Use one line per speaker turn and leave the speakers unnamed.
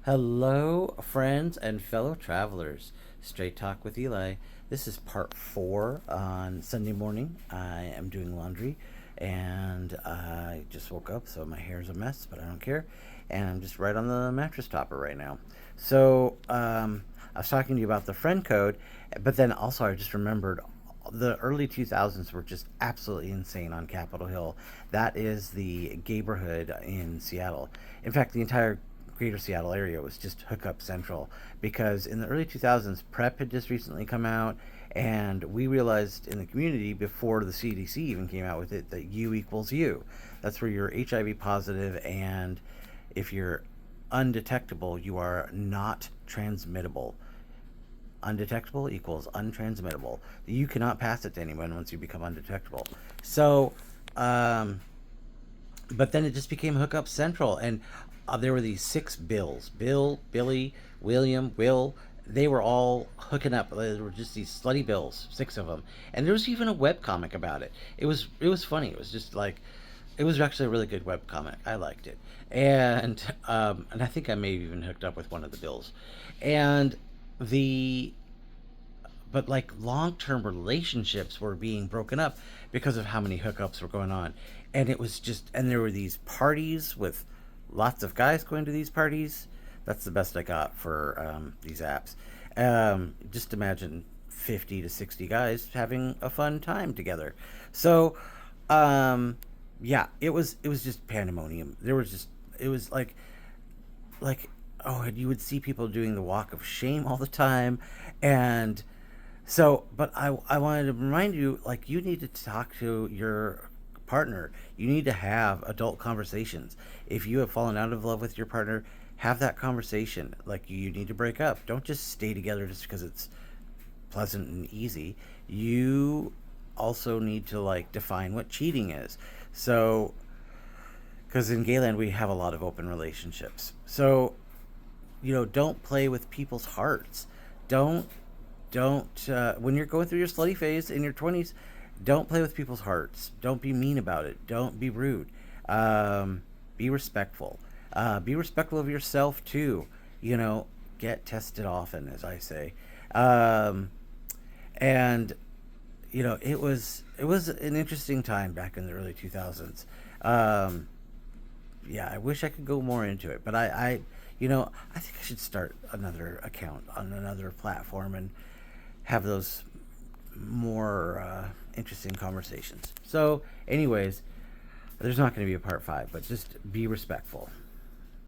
Hello, friends and fellow travelers. Straight Talk with Eli. This is part 4 on Sunday morning. I am doing laundry and I just woke up, so my hair's a mess, but I don't care. And I'm just right on the mattress topper right now. I was talking to you about the friend code, but then also I just remembered the early 2000s were just absolutely insane on Capitol Hill. That is the neighborhood in Seattle. In fact, the entire greater Seattle area was just hookup central because in the early 2000s, PrEP had just recently come out, and we realized in the community before the CDC even came out with it that U equals U. That's where you're HIV positive, and if you're undetectable, you are not transmittable. Undetectable equals untransmittable. You cannot pass it to anyone once you become undetectable. So, um, but then it just became hookup central, and there were these 6 Bills: Bill, Billy, William, Will. They were all hooking up. There were just these slutty bills, 6 of them, and there was even a web comic about it. It was funny. It was just like it was actually a really good web comic. I liked it, and I think I may have even hooked up with one of the bills, and the but like long-term relationships were being broken up because of how many hookups were going on. And it was just, and there were these parties with lots of guys going to these parties. That's the best I got for these apps. Just imagine 50 to 60 guys having a fun time together. So um yeah, it was just pandemonium. There was just, it was like oh, and you would see people doing the walk of shame all the time. And but I wanted to remind you, like, you need to talk to your partner. You need to have adult conversations. If you have fallen out of love with your partner, have that conversation. Like, you need to break up. Don't just stay together just because it's pleasant and easy. You also need to like define what cheating is. So, because in Gayland we have a lot of open relationships. So, don't play with people's hearts. Don't don't when you're going through your slutty phase in your 20s, don't play with people's hearts. Don't be mean about it. Don't be rude. Be respectful. Be respectful of yourself too. you know get tested often, as I say. um, and it was an interesting time back in the early 2000s. um, yeah, I wish I could go more into it, but I think I should start another account on another platform and have those more interesting conversations. So, anyways, there's not going to be a part 5, but just be respectful.